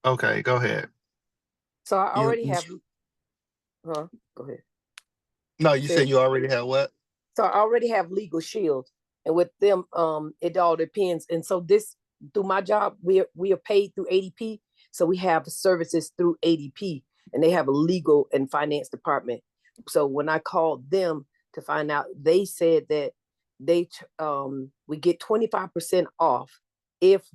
Okay, go ahead. So I You, already have, huh? Go ahead. no, you Say said you already have what? So I already have Legal Shield, and with them, it all depends. And so this through my job, we are paid through ADP, so we have services through ADP, and they have a legal and finance department. So when I called them to find out, they said that we get 25% off if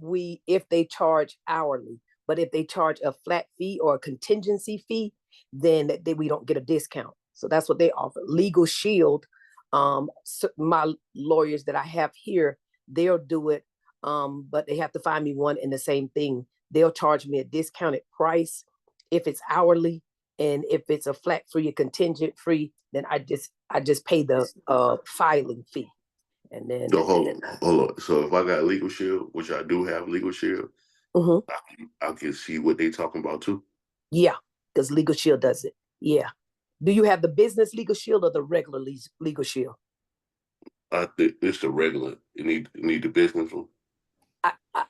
they charge hourly, but if they charge a flat fee or a contingency fee, then we don't get a discount. So that's what they offer. Legal Shield, so my lawyers that I have here, they'll do it, but they have to find me one in the same thing. They'll charge me a discounted price if it's hourly, and if it's a flat free, a contingent free, then I just pay the filing fee, and then. So hold on. So if I got Legal Shield, which I do have Legal Shield, Mhm. I can see what they talking about too. Yeah, because Legal Shield does it. Yeah. Do you have the business Legal Shield or the regular Legal Shield? I think it's the regular. You need the business one.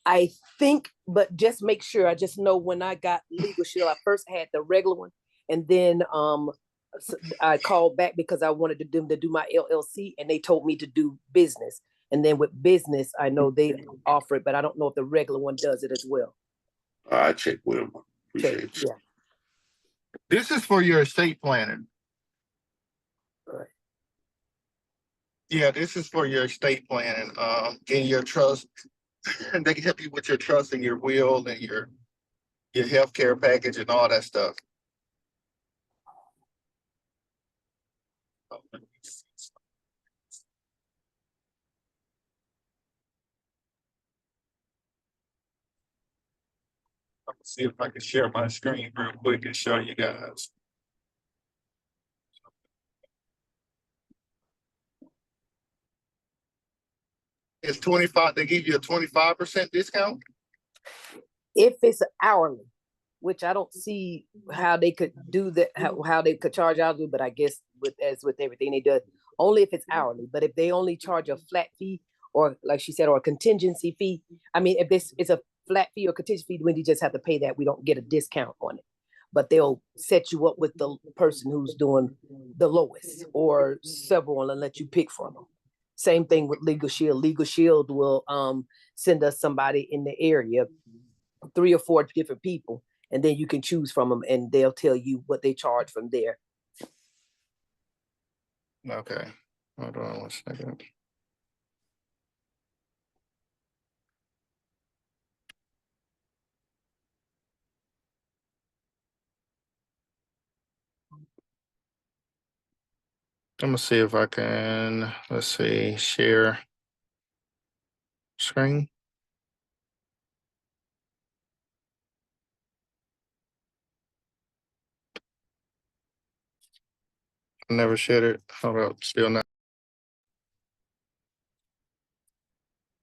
I think, but just make sure. I just know when I got Legal Shield, I first had the regular one, and then I called back because I wanted to do my LLC, and they told me to do business. And then with business, I know they offer it, but I don't know if the regular one does it as well. I check with them. Okay, Appreciate it. yeah. This is for your estate planning. All right. Yeah, this is for your estate planning. Getting your trust. And they can help you with your trust and your will and your healthcare package and all that stuff. Let me see if I can share my screen real quick and show you guys. It's 25. They give you a 25% discount. If it's hourly, which I don't see how they could do that, how they could charge hourly, but I guess with everything they do, only if it's hourly. But if they only charge a flat fee, or like she said, or a contingency fee, I mean, if this is a flat fee or contingency fee, when you just have to pay that, we don't get a discount on it. But they'll set you up with the person who's doing the lowest or several and let you pick from them. Same thing with Legal Shield. Legal Shield will send us somebody in the area, 3 or 4 different people, and then you can choose from them, and they'll tell you what they charge from there. Okay, hold on 1 second. I'm gonna see if I can. Let's see, share screen. Never shared it. Hold up, still not.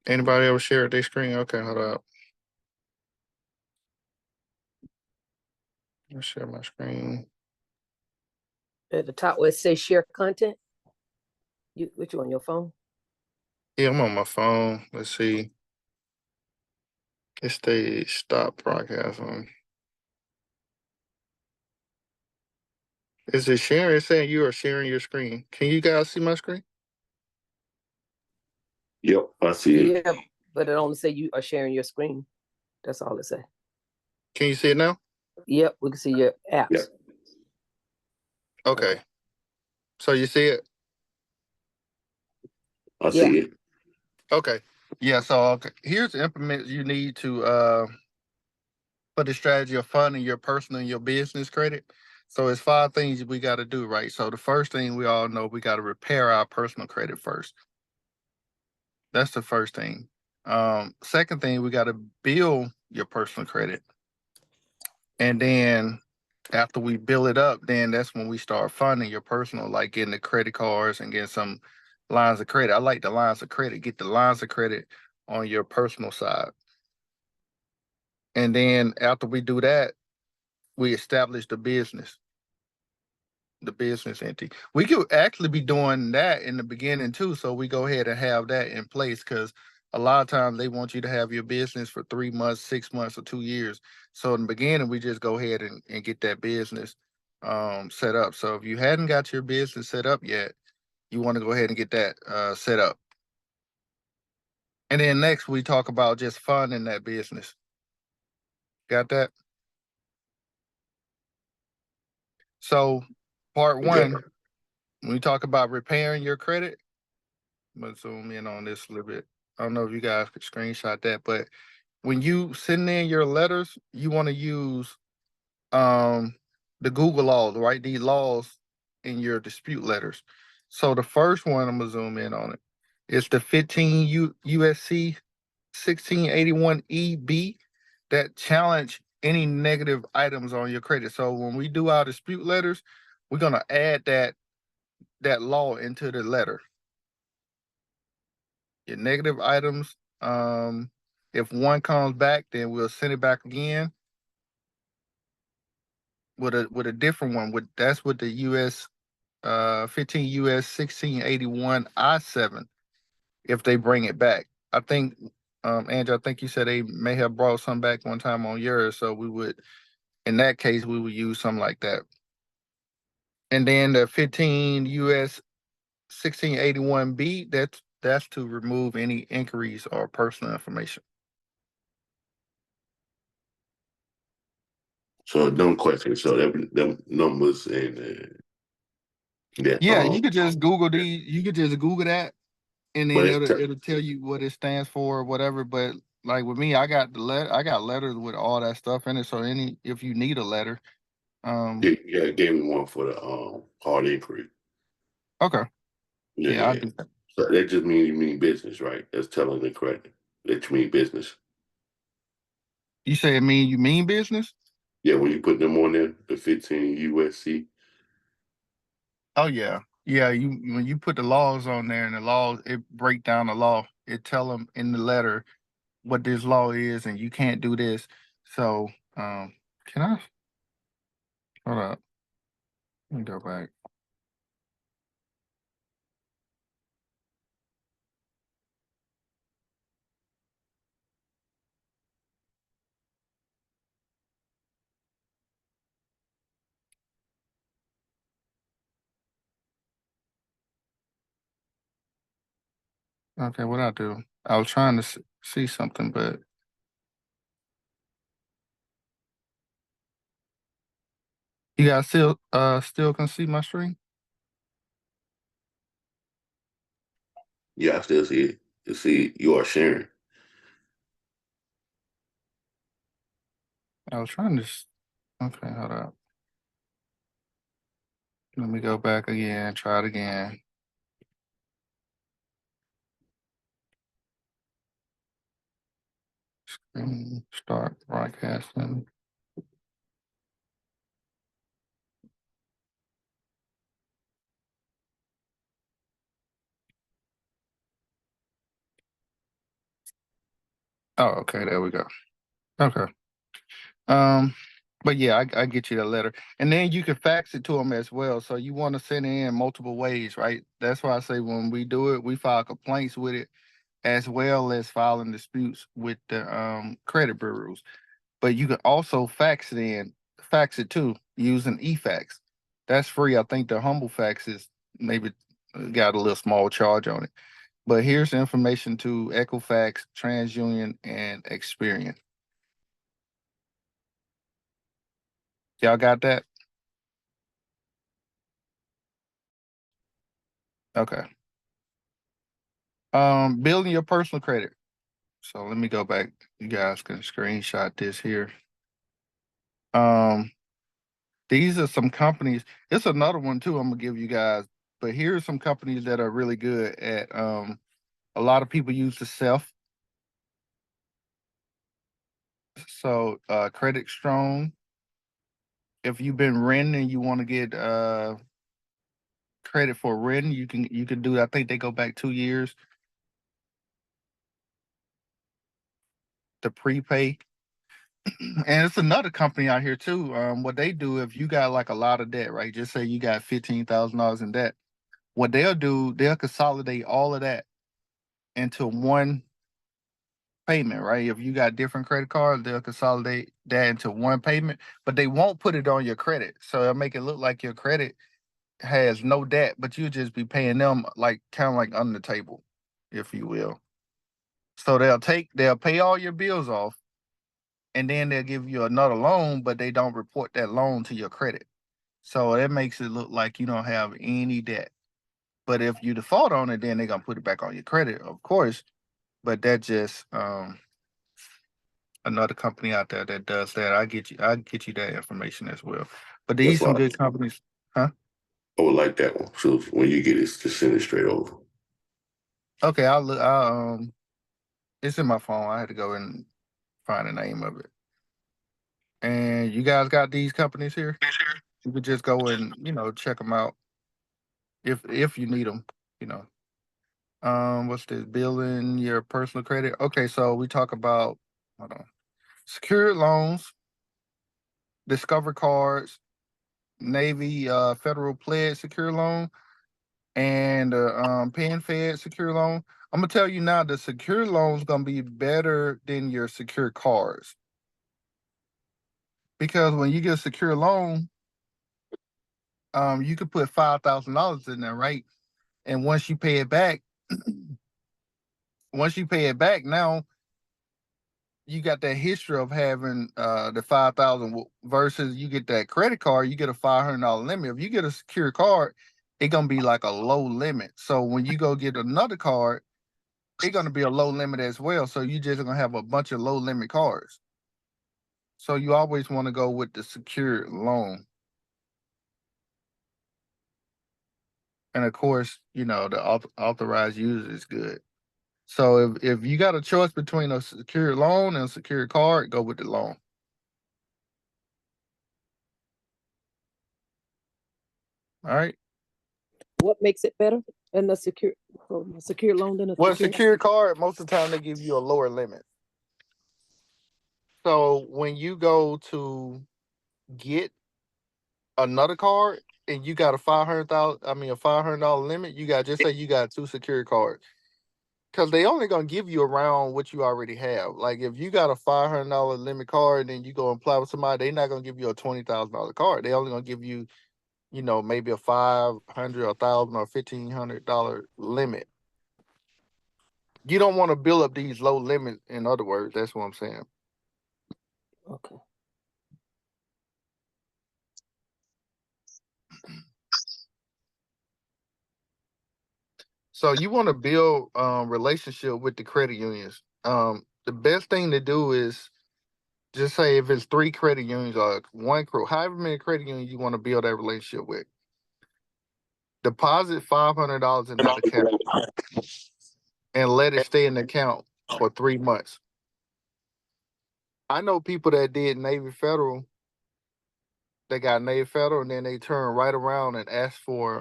Anybody ever shared their screen? Okay, hold up. Let's share my screen. At the top where it says share content, which on your phone? Yeah, I'm on my phone. Let's see. It's the stop broadcasting. Is it sharing? It's saying you are sharing your screen. Can you guys see my screen? Yep, I see it. Yeah, but it only say you are sharing your screen. That's all it say. Can you see it now? Yep, we can see your apps. Yep. Okay. So you see it? I see it. Okay. Yeah, so okay. Here's the implements you need to for the strategy of funding your personal and your business credit. So it's 5 things we got to do, right? So the first thing we all know, we got to repair our personal credit first. That's the first thing. Second thing, we got to build your personal credit. And then after we build it up, then that's when we start funding your personal, like getting the credit cards and getting some lines of credit. I like the lines of credit. Get the lines of credit on your personal side. And then after we do that, we establish the business entity. We could actually be doing that in the beginning too. So we go ahead and have that in place because a lot of times they want you to have your business for 3 months, 6 months, or 2 years. So in the beginning, we just go ahead and get that business set up. So if you hadn't got your business set up yet, you want to go ahead and get that set up. And then next we talk about just funding that business. Got that? So part Okay. one, when we talk about repairing your credit, I'm gonna zoom in on this a little bit. I don't know if you guys could screenshot that, but when you send in your letters, you want to use um the Google laws, right? These laws in your dispute letters. So the first one, I'm gonna zoom in on it. It's the 15 USC 1681 EB that challenge any negative items on your credit. So when we do our dispute letters, we're gonna add that law into the letter. Your negative items. If one comes back, then we'll send it back again with a different one. That's with the US 15 US 1681 I-7 if they bring it back. I think Andrew, I think you said they may have brought some back one time on yours, so we would in that case we would use something like that. And then the 15 US 1681B, that's to remove any inquiries or personal information. So dumb question. So them numbers and that Yeah, you could just Google these. You could just Google that, and but then it's it'll tell you what it stands for or whatever. But like with me, I got I got letters with all that stuff in it. So if you need a letter, yeah, it gave me one for the hard inquiry. okay, Yeah, yeah, I'll yeah. do that. So that just means you mean business, right? That's telling the credit that you mean business. You say you mean business? Yeah, when you put them on there, the 15 USC. Oh yeah, yeah. You when you put the laws on there and the laws, it break down the law. It tell them in the letter what this law is, and you can't do this. So, can I hold up? Let me go back. Okay, what I do? I was trying to see something, but you guys still can see my screen. Yeah, I still see it. You see, you are sharing. I was trying to. Okay, hold up. Let me go back again. Try it again. Start broadcasting. Oh, okay. There we go. Okay. Um, but yeah, I get you the letter, and then you can fax it to them as well. So you want to send it in multiple ways, right? That's why I say when we do it, we file complaints with it as well as filing disputes with the credit bureaus. But you can also fax it too using eFax. That's free. I think the humble fax is maybe got a little small charge on it. But here's the information to Equifax, TransUnion, and Experian. Y'all got that? Okay. Building your personal credit. So let me go back. You guys can screenshot this here. Um, these are some companies. It's another one too. I'm gonna give you guys. But here's some companies that are really good at. A lot of people use the Self. So Credit Strong. If you've been renting and you want to get credit for renting, you can do. I think they go back 2 years. The prepay. And it's another company out here too. What they do if you got like a lot of debt, right? Just say you got $15,000 in debt. What they'll do, they'll consolidate all of that into one payment, right? If you got different credit cards, they'll consolidate that into one payment, but they won't put it on your credit. So it'll make it look like your credit has no debt, but you just be paying them like kind of like under the table, if you will. So they'll pay all your bills off, and then they'll give you another loan, but they don't report that loan to your credit. So that makes it look like you don't have any debt. But if you default on it, then they're gonna put it back on your credit, of course. But that just another company out there that does that. I get you that information as well. But That's these some why good companies, huh? I would like that one. So when you get it, just send it straight over. Okay, I'll look. It's in my phone. I had to go and find the name of it. And you guys got these companies here? You could just go and check them out if you need them. You know. What's this? Building your personal credit. Okay, so we talk about hold on, secured loans, Discover cards, Navy Federal Pledge secure loan, and Penn Fed secure loan. I'm gonna tell you now, the secure loan is gonna be better than your secure cards because when you get a secure loan, you could put $5,000 in there, right? And once you pay it back, now you got that history of having the 5,000 versus you get that credit card, you get a $500 limit. If you get a secure card, it's gonna be like a low limit. So when you go get another card, it's gonna be a low limit as well. So you just gonna have a bunch of low limit cards. So you always want to go with the secured loan. And of course, the authorized user is good. So if you got a choice between a secured loan and a secured card, go with the loan. All right. What makes it better than the secure loan than a Well, secure? secured card, most of the time they give you a lower limit. So when you go to get another card and you got a $500 limit, you got just say you got two secured cards. Because they only gonna give you around what you already have. Like if you got a $500 limit card, and you go apply with somebody, they're not gonna give you a $20,000 card. They only gonna give you, maybe a $500, $1,000, or $1,500 limit. You don't want to build up these low limits. In other words, that's what I'm saying. Okay. So you want to build relationship with the credit unions. The best thing to do is just say if it's 3 credit unions or one crew, however many credit unions you want to build that relationship with. Deposit $500 in that account and let it stay in the account for 3 months. I know people that did Navy Federal. They got Navy Federal, and then they turn right around and ask for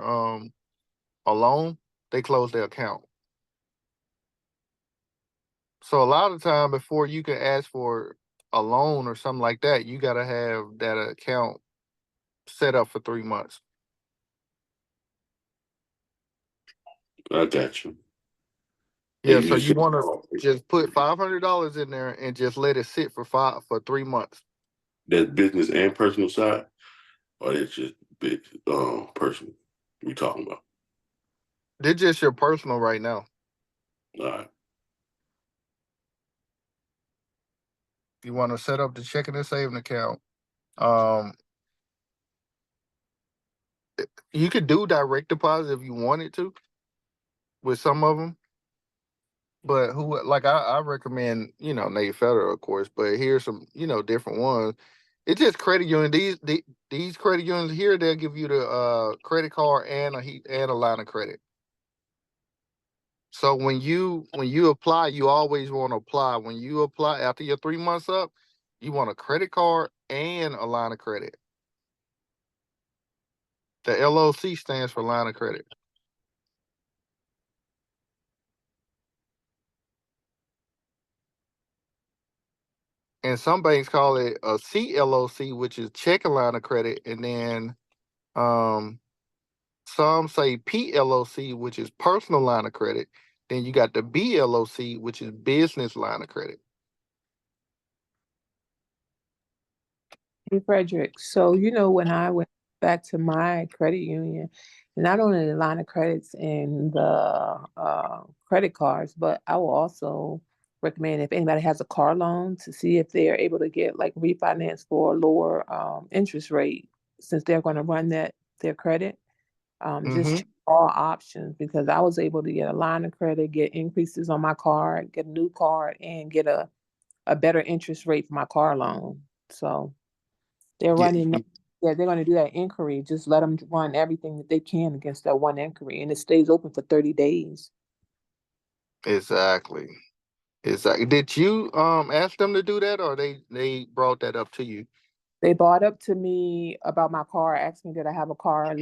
a loan. They close their account. So a lot of time before you can ask for a loan or something like that, you got to have that account set up for 3 months. I got you. Yeah, And so you you said want to just put $500 in there and just let it sit for 3 months. that's business and personal side, or it's just big personal we talking about. They're just your personal right now. All right. You want to set up the checking and saving account. Um, you could do direct deposit if you wanted to with some of them. But I recommend, Navy Federal, of course, but here's some, different ones. It's just credit union. These credit unions here, they'll give you the credit card and a line of credit. So when you apply, you always want to apply. When you apply after your 3 months up, you want a credit card and a line of credit. The LOC stands for line of credit. And some banks call it a CLOC, which is checking line of credit, and then some say PLOC, which is personal line of credit. Then you got the BLOC, which is business line of credit. Hey, Frederick. So, when I went back to my credit union, not only the line of credits and the credit cards, but I will also recommend if anybody has a car loan to see if they're able to get like refinance for a lower interest rate since they're going to run their credit. Just Mm-hmm. check all options because I was able to get a line of credit, get increases on my card, get a new card, and get a better interest rate for my car loan. So. They're Yeah, running, yeah, they're going to do that inquiry. Just let them run everything that they can against that one inquiry, and it stays open for 30 days. exactly. Exactly. Did you ask them to do that, or they brought that up to you? They brought up to me about my car, asked me did I have a car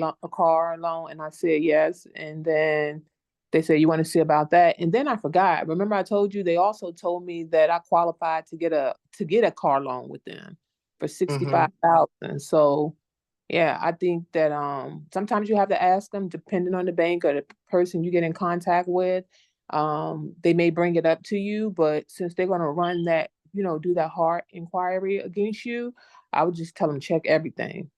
loan, and I said yes. And then they said you want to see about that, and then I forgot. Remember, I told you they also told me that I qualified to get a car loan with them for Mm-hmm. 65,000. So yeah, I think that sometimes you have to ask them depending on the bank or the person you get in contact with. They may bring it up to you, but since they're gonna run that, do that hard inquiry against you, I would just tell them check everything.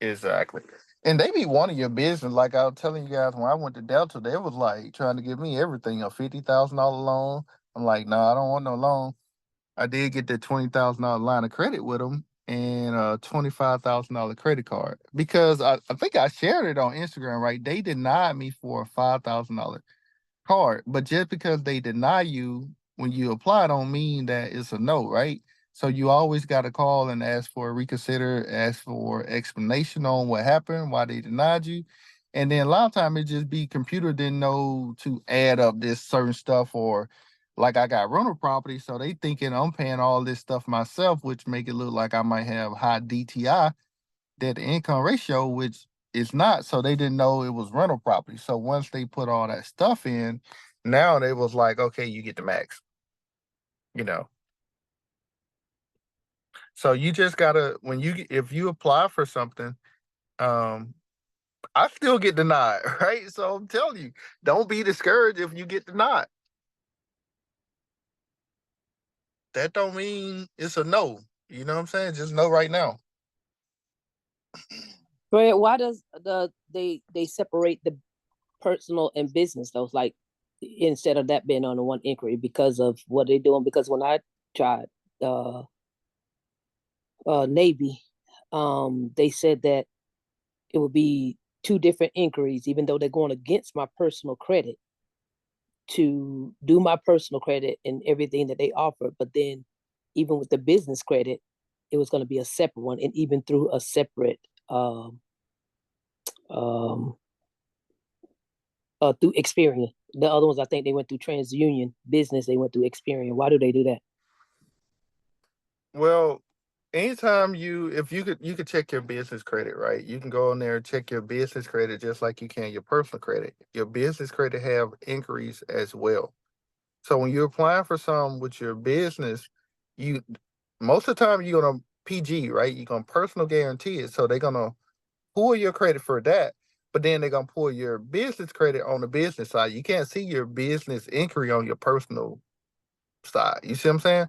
Exactly. And they be wanting your business. Like I was telling you guys when I went to Delta, they was like trying to give me everything, a $50,000 loan. I'm like, no, I don't want no loan. I did get that $20,000 line of credit with them and a $25,000 credit card because I think I shared it on Instagram, right? They denied me for a $5,000 card, but just because they deny you when you apply don't mean that it's a no, right? So you always got to call and ask for a reconsider, ask for explanation on what happened, why they denied you. And then a lot of time it just be computer didn't know to add up this certain stuff, or like I got rental property, so they thinking I'm paying all this stuff myself, which make it look like I might have high DTI, debt to income ratio, which is not. So they didn't know it was rental property. So once they put all that stuff in, now they was like, okay, you get the max, you know. So you just gotta if you apply for something, um, I still get denied, right? So I'm telling you, don't be discouraged if you get denied. That don't mean it's a no. You know what I'm saying? Just no right now. Fred, why does they separate the personal and business though? Like instead of that being on the one inquiry because of what they're doing. Because when I tried uh Navy, they said that it would be two different inquiries, even though they're going against my personal credit to do my personal credit and everything that they offer. But then even with the business credit, it was going to be a separate one, and even through a separate um through Experian. The other ones, I think they went through TransUnion Business. They went through Experian. Why do they do that? Well, anytime if you could check your business credit, right? You can go in there and check your business credit just like you can your personal credit. Your business credit have inquiries as well. So when you're applying for something with your business, you most of the time you're gonna PG, right? You're gonna personal guarantee it. So they're gonna pull your credit for that, but then they're gonna pull your business credit on the business side. You can't see your business inquiry on your personal side. You see what I'm saying?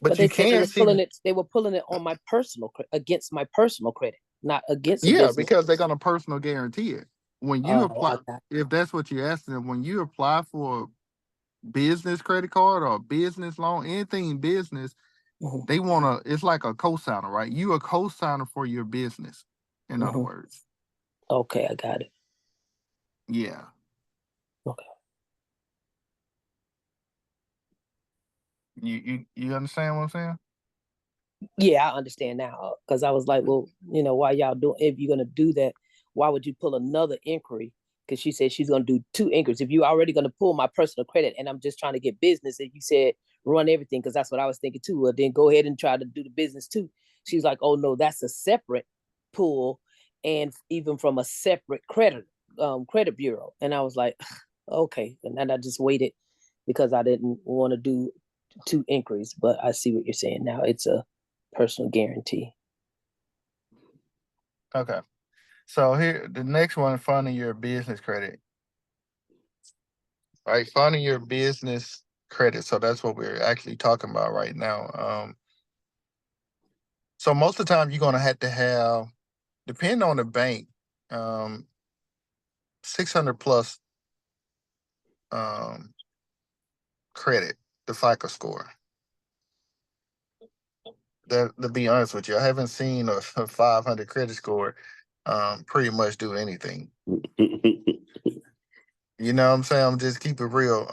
But But they you said they can was see. pulling it. They were pulling it on my personal against my personal credit, not against a Yeah, business. because they're gonna personal guarantee it. When you Oh, apply, I got. if that's what you're asking them, when you apply for a business credit card or a business loan, anything business, Mm-hmm, they wanna. It's like a co-signer, right? You a co-signer for your business. In other mm-hmm. words, Okay, I got it. yeah. Okay. You understand what I'm saying? Yeah, I understand now because I was like, well, why y'all doing? If you're gonna do that, why would you pull another inquiry? Because she said she's gonna do two inquiries. If you're already gonna pull my personal credit, and I'm just trying to get business, and you said run everything, because that's what I was thinking too. Well, then go ahead and try to do the business too. She's like, oh no, that's a separate pull, and even from a separate credit bureau. And I was like, okay, and then I just waited because I didn't want to do two inquiries. But I see what you're saying now. It's a personal guarantee. Okay. So here, the next one, funding your business credit. Right, funding your business credit. So that's what we're actually talking about right now. So most of the time you're gonna have to have, depending on the bank, 600 plus credit, the FICO score. That, to be honest with you, I haven't seen a 500 credit score pretty much do anything. You know what I'm saying? I'm just keep it real.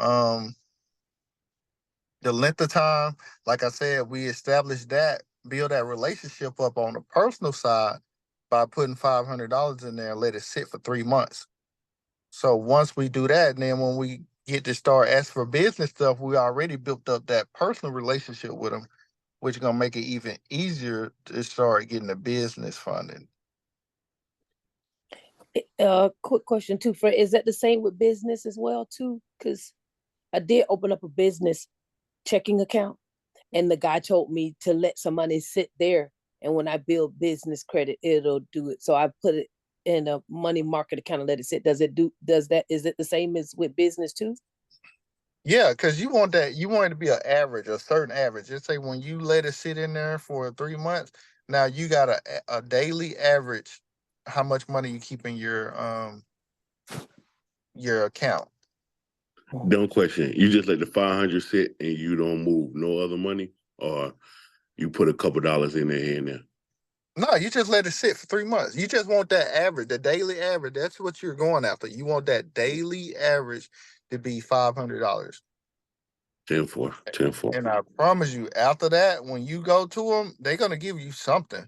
The length of time, like I said, we established that, build that relationship up on the personal side by putting $500 in there and let it sit for 3 months. So once we do that, and then when we get to start asking for business stuff, we already built up that personal relationship with them, which is gonna make it even easier to start getting the business funding. Quick question too, Fred. Is that the same with business as well too? Because I did open up a business checking account, and the guy told me to let some money sit there, and when I build business credit, it'll do it. So I put it in a money market account and let it sit. Does it is it the same as with business too? Yeah, because you want that, you want it to be an average, a certain average. Just say when you let it sit in there for 3 months, now you got a daily average how much money you keep in your account. Don't question. You just let the 500 sit and you don't move no other money, or you put a couple dollars in there here and there. No, you just let it sit for 3 months. You just want that average, the daily average. That's what you're going after. You want that daily average to be $500. 10-4, 10-4. And I promise you, after that, when you go to them, they're gonna give you something.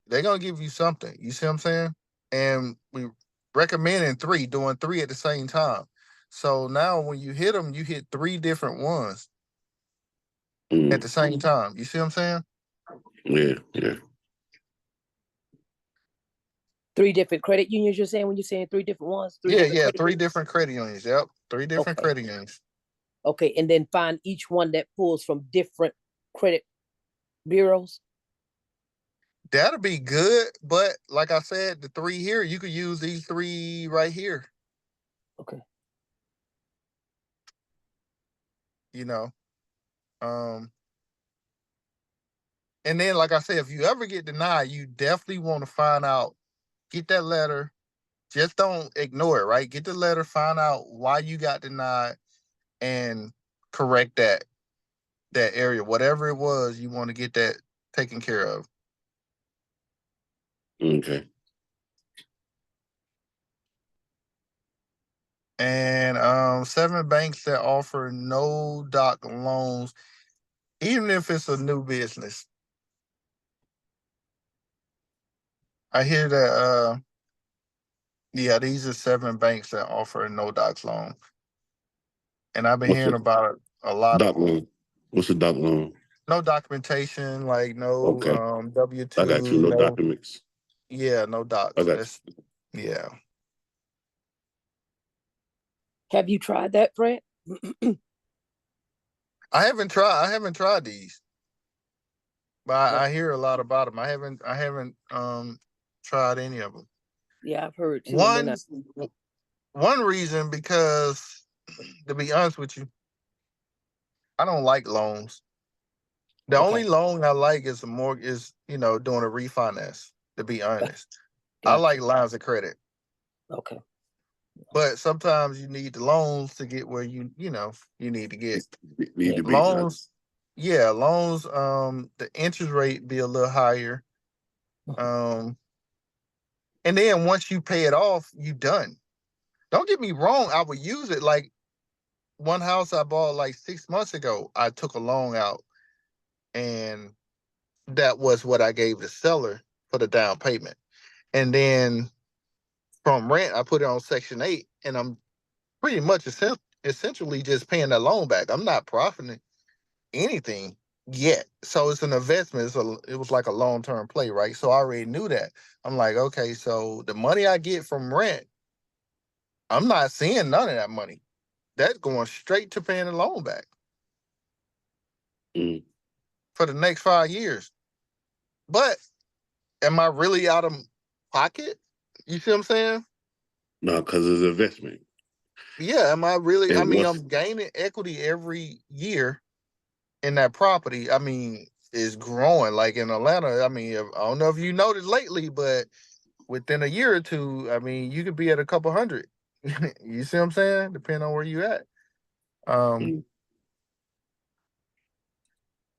They're gonna give you something. You see what I'm saying? And we recommending doing three at the same time. So now when you hit them, you hit three different ones at the same time. You see what I'm saying? Yeah, yeah. 3 different credit unions, you're saying, when you're saying 3 different ones? Yeah, three different credit unions. Yep, three different Okay. credit unions. Okay, and then find each one that pulls from different credit bureaus? That'll be good, but like I said, the three here, you could use these three right here. Okay. You know, um, and then like I said, if you ever get denied, you definitely want to find out, get that letter. Just don't ignore it, right? Get the letter, find out why you got denied, and correct that area, whatever it was. You want to get that taken care of. Okay. And 7 banks that offer no doc loans, even if it's a new business. I hear that yeah, these are 7 banks that offer no docs loan. And I've been What's hearing a about a lot doc of them. loan? What's a doc loan? No documentation, like no Okay. I got you. W-2, No no, documents. yeah, no I docs. got That's, yeah. Have you tried that, Fred? I haven't tried these, but Yeah. I hear a lot about them. I haven't tried any of them. Yeah, I've heard too. And then One reason, because to be honest with you, I don't like loans. The only okay, loan I like is doing a refinance, to be honest. I got like you. lines of credit. Okay. But sometimes you need the loans to get where you need to get. need to be done. Loans, yeah, loans, the interest rate be a little higher. Um, and then once you pay it off, you done. Don't get me wrong, I would use it. Like one house I bought like 6 months ago, I took a loan out, and that was what I gave the seller for the down payment. And then from rent, I put it on Section 8, and I'm pretty much essentially just paying that loan back. I'm not profiting anything yet. So it's an investment. It was like a long-term play, right? So I already knew that. I'm like, okay, so the money I get from rent, I'm not seeing none of that money. That's going straight to paying the loan back for the next 5 years. But am I really out of pocket? You see what I'm saying? No, because it's an investment. Yeah, am I really? I And mean, once I'm gaining equity every year in that property. I mean, is growing. Like in Atlanta, I mean, I don't know if you noticed lately, but within a year or two, I mean, you could be at a couple hundred. You see what I'm saying? Depending on where you at. Mm.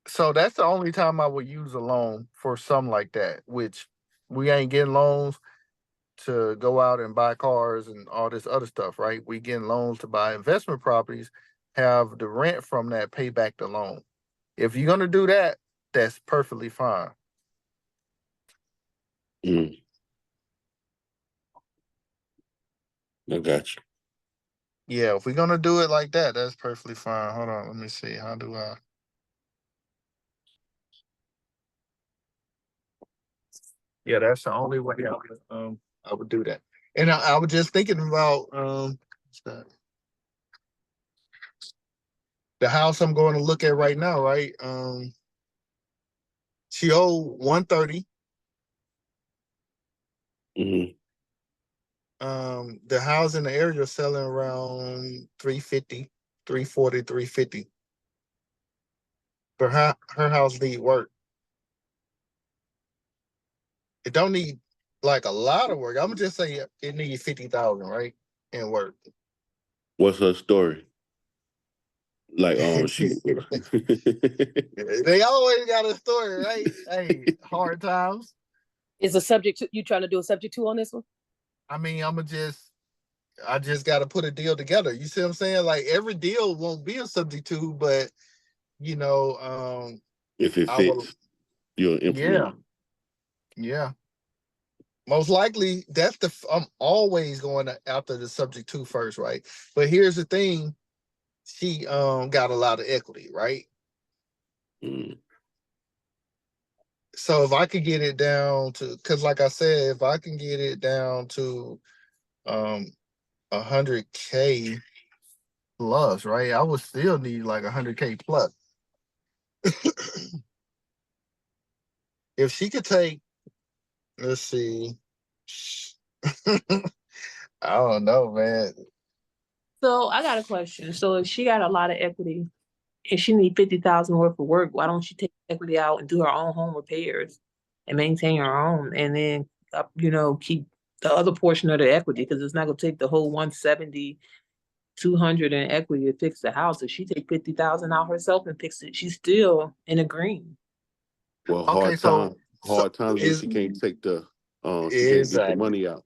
So that's the only time I would use a loan for something like that, which we ain't getting loans to go out and buy cars and all this other stuff, right? We getting loans to buy investment properties, have the rent from that pay back the loan. If you're gonna do that, that's perfectly fine. Mm. I got you. Yeah, if we're gonna do it like that, that's perfectly fine. Hold on, let me see. How do I? Yeah, that's the only way I would do that. And I was just thinking about what's that? The house I'm going to look at right now, right? She owed 130. Mm-hmm. The house in the area is selling around 350, 340, 350. But her house need work. It don't need like a lot of work. I'm gonna just say it needs 50,000, right? And work. What's her story? Like, she. They always got a story, right? Hey, hard times. Is a subject to, you trying to do a subject to on this one? I mean, I just got to put a deal together. You see what I'm saying? Like every deal won't be a subject to, but you know, If it I will. fits, you'll Yeah, implement it. yeah. Most likely, I'm always going after the subject to first, right? But here's the thing: she got a lot of equity, right? Mm. So if I could get it down to, because like I said, if I can get it down to 100K plus, right? I would still need like 100K plus. If she could take, let's see, I don't know, man. So I got a question. So if she got a lot of equity and she need 50,000 worth of work, why don't she take equity out and do her own home repairs and maintain her own, and then keep the other portion of the equity, because it's not gonna take the whole 170, 200 in equity to fix the house. If she take 50,000 out herself and fix it, she's still in a green. Well, Okay, so hard times when is she can't get the exactly, money out.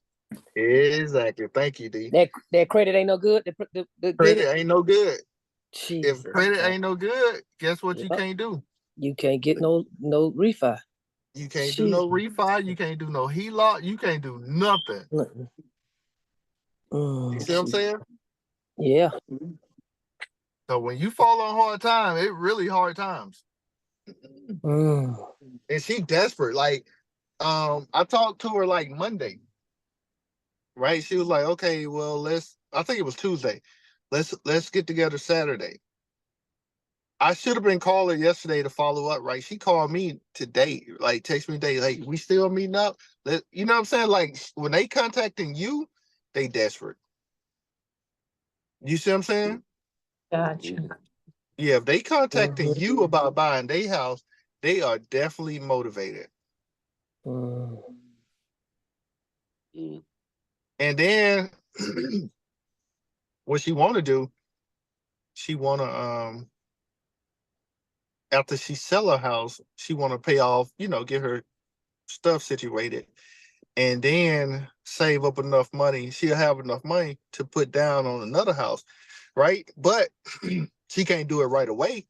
exactly. Thank you, D. That credit ain't no good. The did Credit it. ain't no good. If Jesus, credit God. ain't no good, guess what you Yep. can't do? You can't get no refi. You can't do She. no refi. You can't do no HELOC. You can't do nothing. You see what I'm Mm, saying? yeah. So when you fall on hard time, it really hard times. Mm, And she desperate. Like, I talked to her like Monday, right? She was like, okay, well, I think it was Tuesday. Let's get together Saturday. I should have been calling yesterday to follow up, right? She called me today, like text me today, like we still meeting up. You know what I'm saying? Like when they contacting you, they desperate. You see what I'm saying? Gotcha. Yeah, if they contacting mhm, you about buying their house, they are definitely motivated. mm. Mm. And then what she want to do, she want to after she sell her house, she want to pay off, get her stuff situated, and then save up enough money. She'll have enough money to put down on another house, right? But she can't do it right away.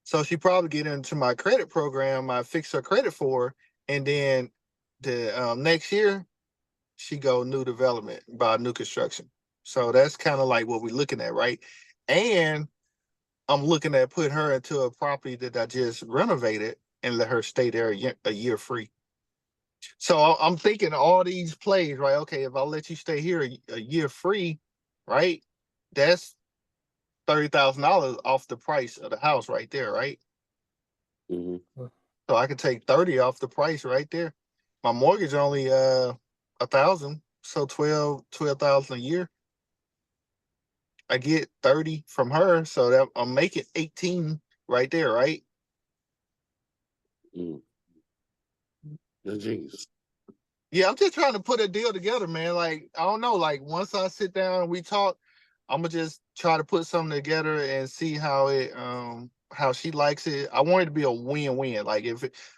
So she probably get into my credit program. I fix her credit for her, and then the next year she go new development, buy new construction. So that's kind of like what we're looking at, right? And I'm looking at putting her into a property that I just renovated and let her stay there a year free. So I'm thinking all these plays, right? Okay, if I let you stay here a year free, right? That's $30,000 off the price of the house right there, right? Mm-hmm. So I could take 30 off the price right there. My mortgage only 1,000, so 12,000 a year. I get 30 from her, so that I'm making 18 right there, right? Mm. That's genius. Yeah, I'm just trying to put a deal together, man. Like, I don't know. Like, once I sit down and we talk, I'm gonna just try to put something together and see how she likes it. I want it to be a win-win. Like,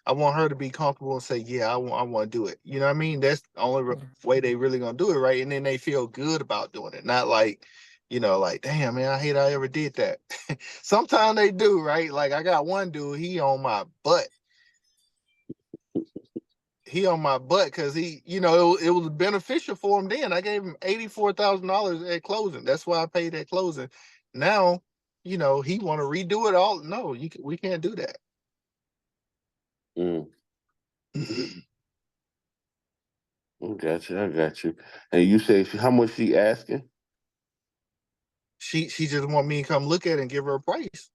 I want her to be comfortable and say, yeah, I want to do it. You know what I mean? That's the only way they really gonna do it, right? And then they feel good about doing it, not like, like, damn, man, I hate I ever did that. Sometimes they do, right? Like, I got one dude, he on my butt. He on my butt because it was beneficial for him then. I gave him $84,000 at closing. That's why I paid at closing. Now, he want to redo it all. No, we can't do that. Mm. I got you. And you say how much she asking? She just want me to come look at it and give her a price.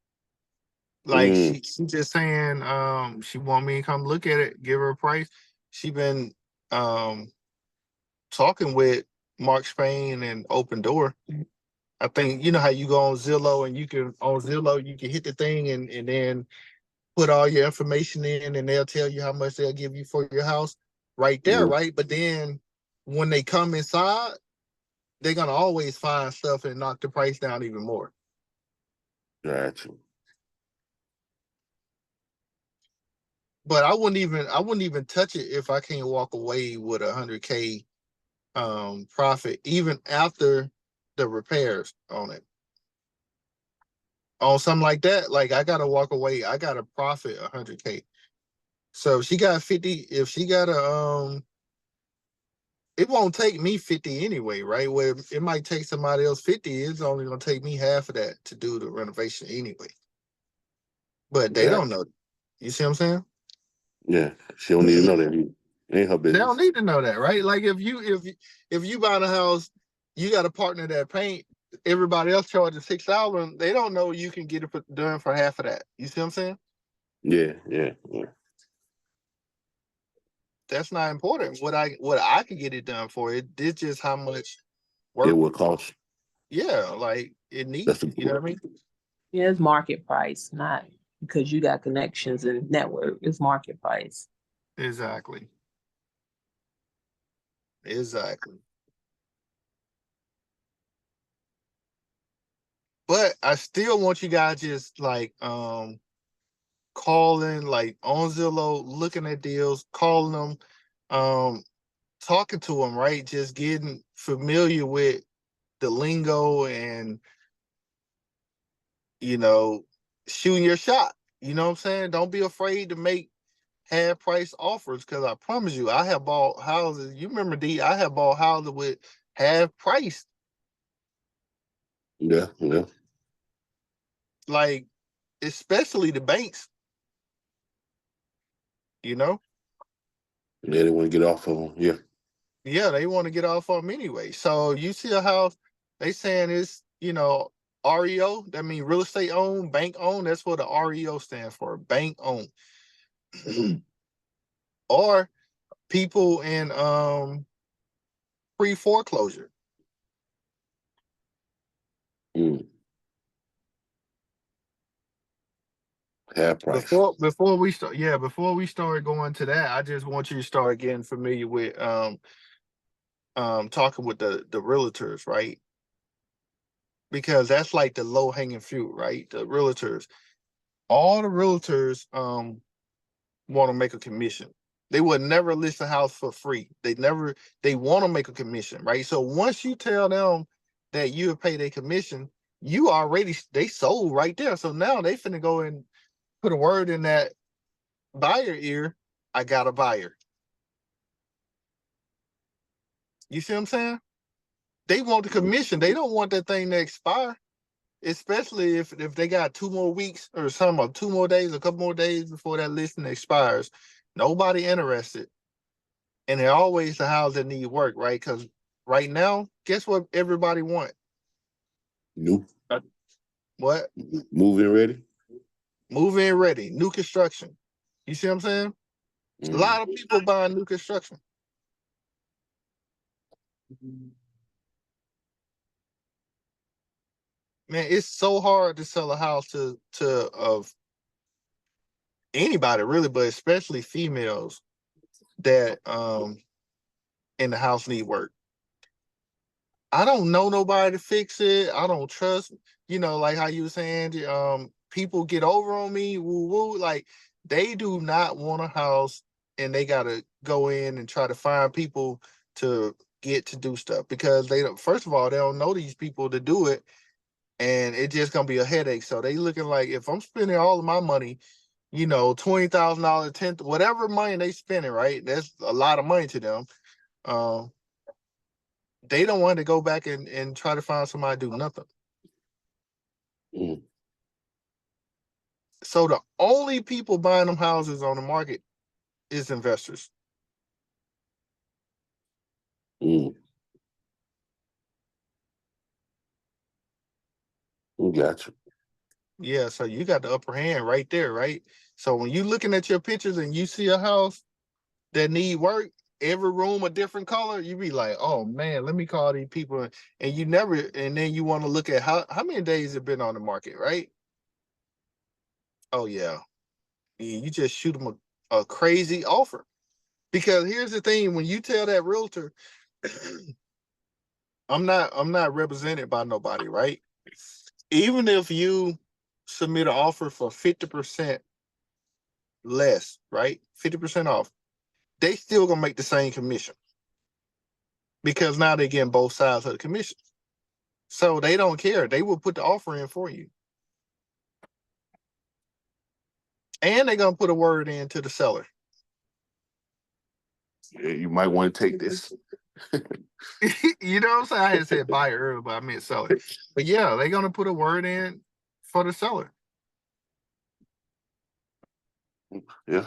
Like Mm. she just saying, she want me to come look at it, give her a price. She been talking with Mark Spain and Open Door. I think you know how you go on Zillow and you can hit the thing and then put all your information in and they'll tell you how much they'll give you for your house right there, Mm. right? But then when they come inside, they're gonna always find stuff and knock the price down even more. Got you. But I wouldn't even touch it if I can't walk away with 100K profit, even after the repairs on it. On something like that, like I gotta walk away. I gotta profit 100K. So if she got 50, if she got it won't take me 50 anyway, right? Where it might take somebody else 50, it's only gonna take me half of that to do the renovation anyway. But they don't Got you. know. You see what I'm saying? Yeah, she don't need to know that. Ain't her They don't business. need to know that, right? Like if you buy a house, you got a partner that paint. Everybody else charges $6,000. They don't know you can get it done for half of that. You see what I'm saying? Yeah. That's not important. What I can get it done for it. It's just how much It work. will cost. Yeah, like it That's needs. the You know what I mean? Yeah, it's market price, not because you got connections and network. It's market price. Exactly. Exactly. But I still want you guys just like calling, like on Zillow, looking at deals, calling them, talking to them, right? Just getting familiar with the lingo and you know, shooting your shot. You know what I'm saying? Don't be afraid to make half price offers because I promise you, I have bought houses. You remember D? I have bought houses with half price. Yeah. Like especially the banks, you know? Yeah, they want to get off of them. Yeah. Yeah, they want to get off of them anyway. So you see a house, they saying it's, REO, that means real estate owned, bank owned. That's what the REO stands for, bank owned. Or people in pre-foreclosure. Mm. Half price. Before we start going to that, I just want you to start getting familiar with talking with the realtors, right? Because that's like the low hanging fruit, right? The realtors. All the realtors want to make a commission. They would never list a house for free. They want to make a commission, right? So once you tell them that you pay their commission, they sold right there. So now they finna go and put a word in that buyer ear. I got a buyer. You see what I'm saying? They want the commission. They don't want that thing to expire, especially if they got 2 more weeks or some or 2 more days, a couple more days before that listing expires. Nobody interested, and they're always the house that need work, right? Because right now, guess what? Everybody want New. what? Moving ready. Move in ready, new construction. You see what I'm saying? A Mm. lot of people buying new construction. Man, it's so hard to sell a house to anybody really, but especially females that in the house need work. I don't know nobody to fix it. I don't trust, like how you were saying, people get over on me, woo woo. Like they do not want a house and they gotta go in and try to find people to get to do stuff because they don't, first of all, they don't know these people to do it, and it's just gonna be a headache. So they looking like if I'm spending all of my money, $20,000, whatever money they spending, right? That's a lot of money to them. Um, they don't want to go back and try to find somebody to do nothing. Mm. So the only people buying them houses on the market is investors. Mm. Gotcha. Yeah, so you got the upper hand right there, right? So when you looking at your pictures and you see a house that need work, every room a different color, you be like, oh man, let me call these people. And you never, and then you want to look at how many days it been on the market, right? Oh yeah. You just shoot them a crazy offer. Because here's the thing, when you tell that realtor, I'm not represented by nobody, right? Even if you submit an offer for 50% less, right? 50% off, they still gonna make the same commission. Because now they're getting both sides of the commission. So they don't care. They will put the offer in for you. And they're gonna put a word in to the seller. Yeah, you might want to take this. You know what I'm saying? I had said buyer earlier, but I meant seller. But yeah, they're gonna put a word in for the seller. Yeah.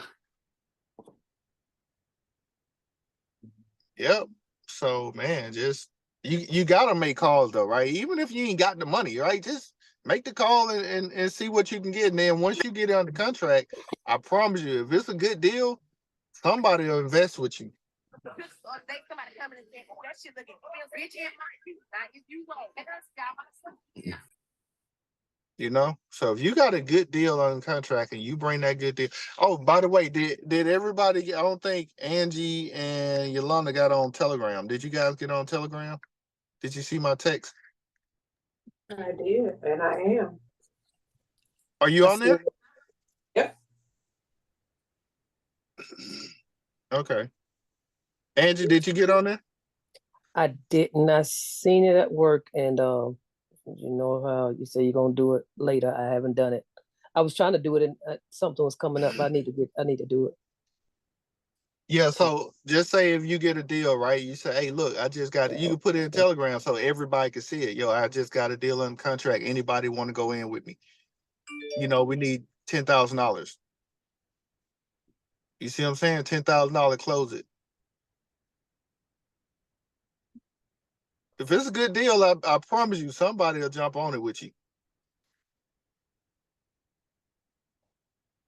Yep. So man, just you gotta make calls though, right? Even if you ain't got the money, right? Just make the call and see what you can get. And then once you get it under contract, I promise you, if it's a good deal, somebody will invest with you. So if you got a good deal on contract and you bring that good deal. Oh, by the way, did everybody get, I don't think Angie and Yolanda got on Telegram. Did you guys get on Telegram? Did you see my text? I did, and I am. Are you on there? Yep. Okay. Angie, did you get on there? I didn't. I seen it at work, and you know how you say you're gonna do it later. I haven't done it. I was trying to do it, and something was coming up. But I need to do it. Yeah, so just say if you get a deal, right? You say, hey, look, I just got it. You can put it in Telegram so everybody can see it. Yo, I just got a deal on contract. Anybody want to go in with me? We need $10,000. You see what I'm saying? $10,000, close it. If it's a good deal, I promise you somebody will jump on it with you.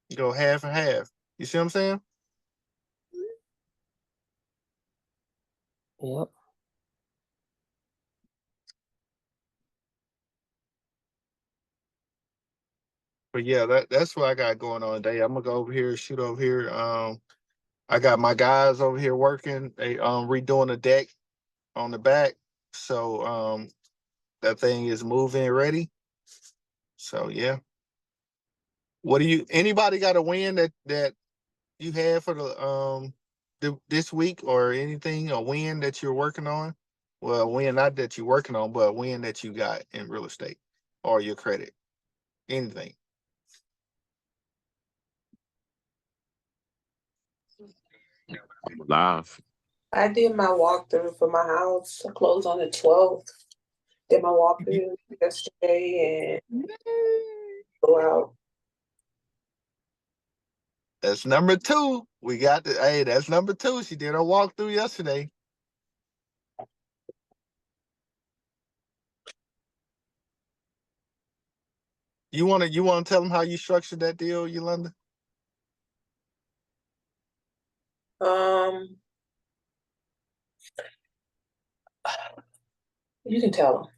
You go half and half. You see what I'm saying? Yep. But yeah, that's what I got going on today. I'm gonna go over here, shoot over here. I got my guys over here working. They redoing the deck on the back. So that thing is moving ready. So yeah. Anybody got a win that you had for this week or anything, a win that you're working on? Well, a win not that you're working on, but a win that you got in real estate or your credit. Anything. I'm alive. I did my walkthrough for my house. I closed on the 12th. Did my walkthrough yesterday and go out. That's number 2. We got hey, that's number 2. She did her walkthrough yesterday. You wanna tell them how you structured that deal, Yolanda? You can tell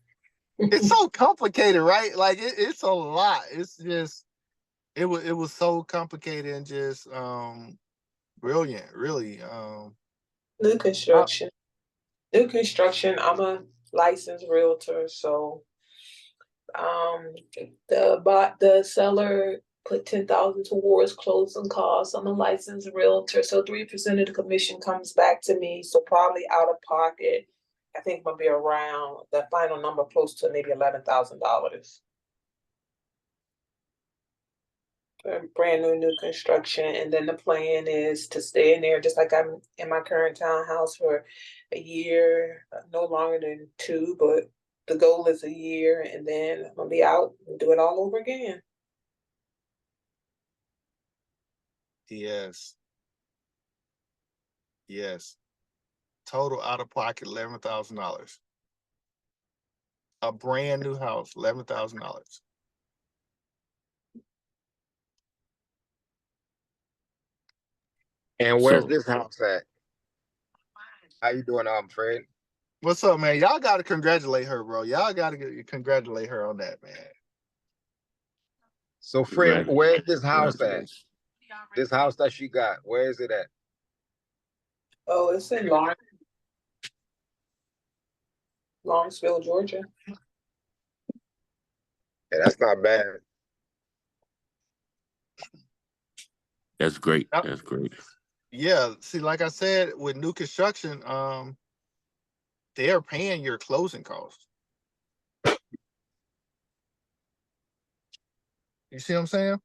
them. It's so complicated, right? Like it's a lot. It's just it was so complicated and just brilliant, really. New construction. New construction. I'm a licensed realtor, so the seller put 10,000 towards closing costs. I'm a licensed realtor, so 3% of the commission comes back to me. So probably out of pocket, I think gonna be around the final number close to maybe $11,000. Brand new construction, and then the plan is to stay in there just like I'm in my current townhouse for a year, no longer than 2, but the goal is a year, and then I'm gonna be out and do it all over again. Yes. Yes. Total out of pocket $11,000. A brand new house, $11,000. And where's So this house at? How you doing, Fred? What's up, man? Y'all gotta congratulate her, bro. Y'all gotta congratulate her on that, man. So, Fred, where's this house at? congratulations. This house that she got, where is it at? Oh, it's in Lawrenceville, Georgia. Yeah, that's not bad. That's great. Yep. That's great. Yeah. See, like I said, with new construction, they're paying your closing costs. You see what I'm saying?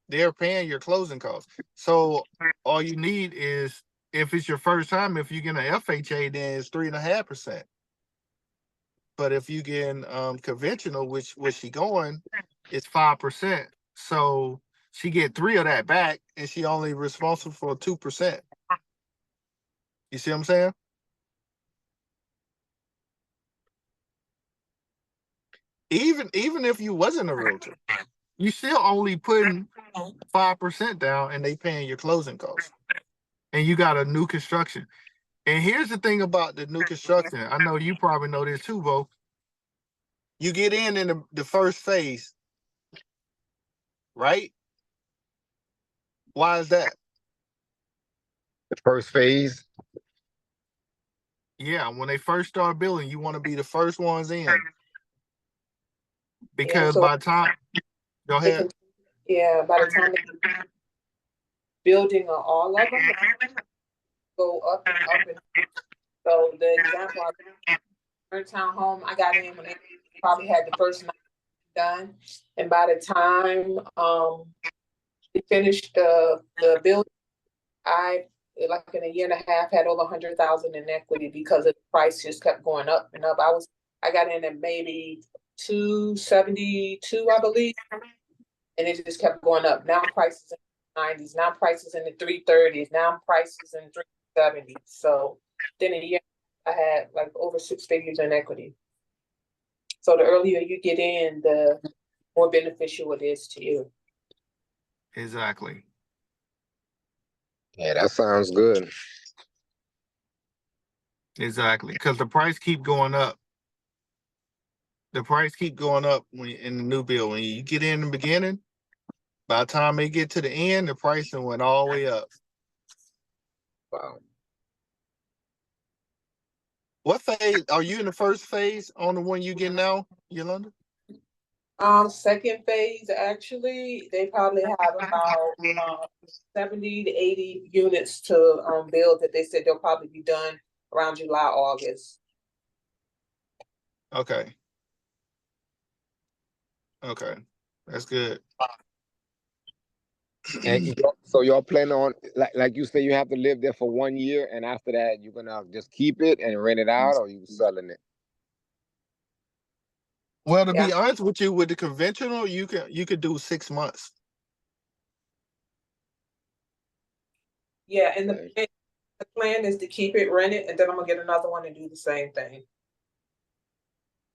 They're paying your closing costs. So all you need is, if it's your first time, if you get an FHA, then it's 3.5%. But if you get conventional, which she going, it's 5%. So she get 3 of that back, and she only responsible for 2%. You see what I'm saying? Even if you wasn't a realtor, you still only putting 5% down, and they paying your closing costs. And you got a new construction. And here's the thing about the new construction. I know you probably know this too, Bo. You get in the first phase, right? Why is that? The first phase. Yeah, when they first start building, you want to be the first ones in. Because so by the time, go they ahead. by the time they building all of them go up and up and up. So the example, third town home, I got in when they probably had the first 9 done, and by the time we finished the building, I, like in a year and a half, had over 100,000 in equity because the price just kept going up and up. I got in at maybe 272, I believe, and it just kept going up. Now prices in the 90s, now prices in the 330s, now prices in 370s. So then a year, I had like over 6 figures in equity. So the earlier you get in, the more beneficial it is to you. Exactly. Yeah, that sounds good. Exactly. Because the price keep going up. The price keep going up when in the new build. When you get in the beginning, by the time they get to the end, the pricing went all the way up. Wow. What phase are you in? The first phase on the one you get now, Yolanda? Second phase, actually, they probably have about 70 to 80 units to build that they said they'll probably be done around July, August. Okay. Okay. That's good. And so y'all plan on, like you say, you have to live there for 1 year, and after that, you're gonna just keep it and rent it out, or you selling it? Well, to Yeah. be honest with you, with the conventional, you could do 6 months. Yeah, and Okay. the plan is to keep it rented, and then I'm gonna get another one and do the same thing.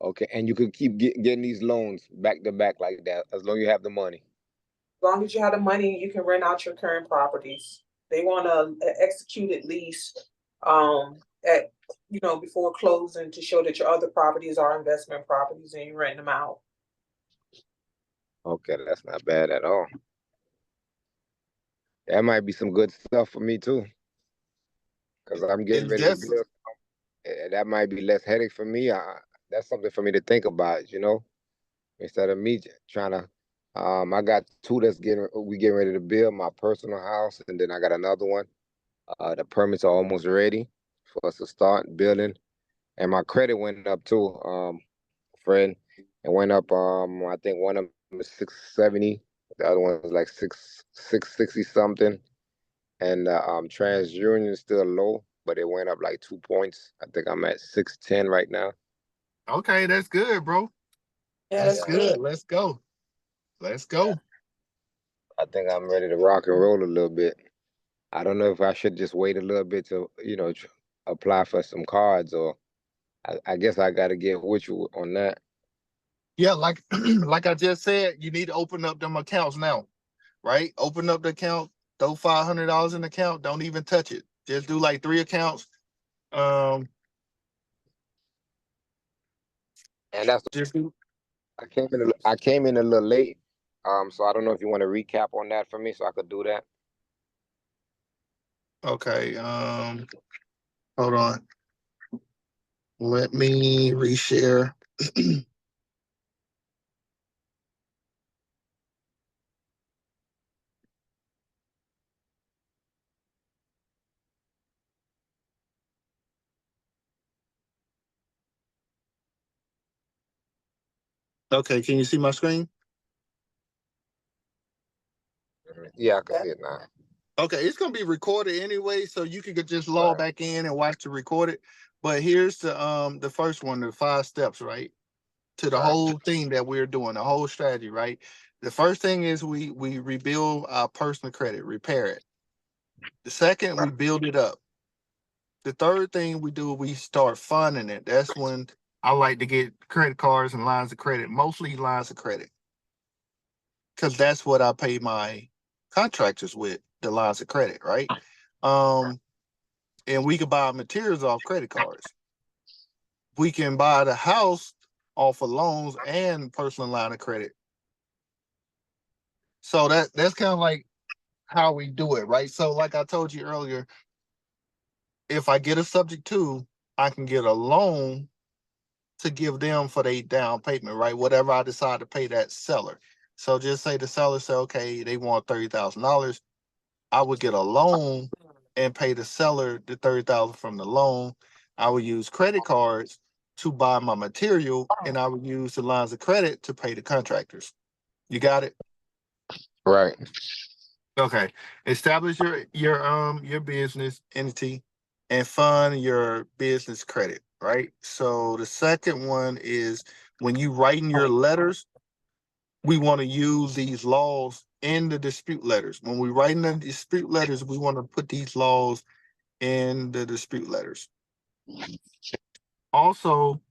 Okay, and you could keep getting these loans back to back like that as long as you have the money. As long as you have the money, you can rent out your current properties. They want to execute at least at before closing to show that your other properties are investment properties and you're renting them out. Okay, that's not bad at all. That might be some good stuff for me too, because I'm getting It's ready to just build. That might be less headache for me. That's something for me to think about, instead of me trying to. I got two we getting ready to build my personal house, and then I got another one. The permits are almost ready for us to start building, and my credit went up too, Fred. It went up. I think one of them is 670. The other one is like 660 something. And TransUnion is still low, but it went up like 2 points. I think I'm at 610 right now. okay. That's good, bro. Yeah, That's that's Yeah, good. good. Let's go. Let's yeah. go. I think I'm ready to rock and roll a little bit. I don't know if I should just wait a little bit to, apply for some cards, or I guess I got to get with you on that. Yeah, like like I just said, you need to open up them accounts now, right? Open up the account, throw $500 in the account, don't even touch it. Just do like 3 accounts. Um, And that's just do I came in a little late. So I don't know if you want to recap on that for me, so I could do that. okay. Hold on. Let me reshare. Okay, can you see my screen? Yeah, I can Yeah. see it now. Okay, it's gonna be recorded anyway, so you could just log Right. back in and watch the record it. But here's the first one, the 5 steps, right? To the Right. whole thing that we're doing, the whole strategy, right? The first thing is we rebuild our personal credit, repair it. The second, we build it up. The third thing we do, we start funding it. That's when I like to get credit cards and lines of credit, mostly lines of credit, because that's what I pay my contractors with, the lines of credit, right? Um, and we can buy materials off credit cards. We can buy the house off of loans and personal line of credit. So that's kind of like how we do it, right? So like I told you earlier, if I get a subject to, I can get a loan to give them for their down payment, right? Whatever I decide to pay that seller. So just say the seller say, okay, they want $30,000. I would get a loan and pay the seller the 30,000 from the loan. I would use credit cards to buy my material, and I would use the lines of credit to pay the contractors. You got it? Right. Okay. Establish your business entity and fund your business credit, right? So the second one is when you writing your letters, we want to use these laws in the dispute letters. When we write in the dispute letters, we want to put these laws in the dispute letters. Also,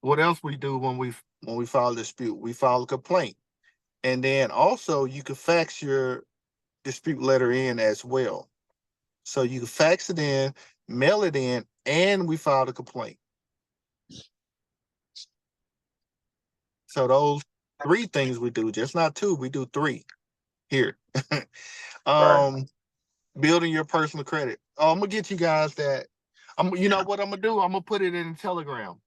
what else we do when we file a dispute? We file a complaint. And then also you can fax your dispute letter in as well. So you can fax it in, mail it in, and we filed a complaint. So those 3 things we do, just not 2, we do 3 here. Right. um, building your personal credit. Oh, I'm gonna get you guys that. You know what I'm gonna do? I'm gonna put it in Telegram.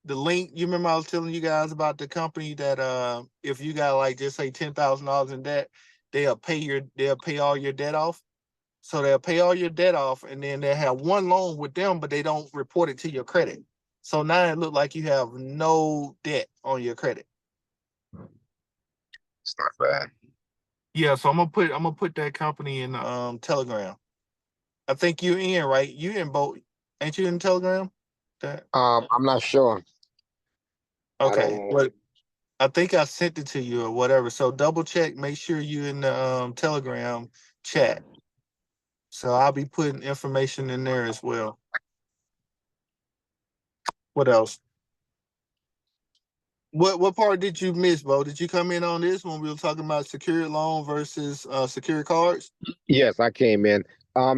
The link. You remember I was telling you guys about the company that if you got like just say $10,000 in debt, they'll pay all your debt off. So they'll pay all your debt off, and then they'll have one loan with them, but they don't report it to your credit. So now it look like you have no debt on your credit. It's not bad. Yeah, so I'm gonna put that company in Telegram. I think you're in, right? You in both, ain't you in Telegram? That I'm not sure. I okay. don't. Well, I think I sent it to you or whatever. So double check, make sure you're in the Telegram chat. So I'll be putting information in there as well. What else? What part did you miss, Bo? Did you come in on this when we were talking about secured loan versus secured cards? Yes, I came in.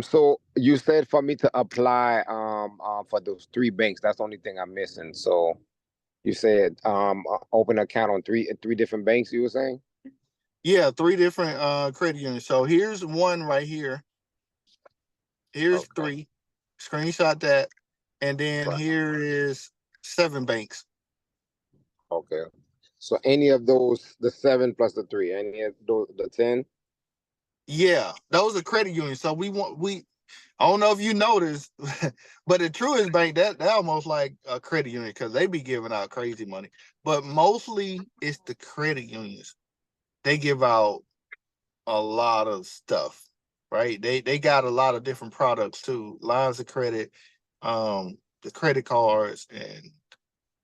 So you said for me to apply for those 3 banks. That's the only thing I'm missing. So You said open an account on three different banks. You were saying? Yeah, 3 different credit unions. So here's one right here. Here's Okay. 3. Screenshot that. And then Right. here is 7 banks. Okay. So any of those, the 7 plus the 3, any of those, the 10? Yeah, those are credit unions. So I don't know if you noticed, but the Truist Bank, that almost like a credit union because they be giving out crazy money. But mostly it's the credit unions. They give out a lot of stuff, right? They got a lot of different products too, lines of credit, the credit cards and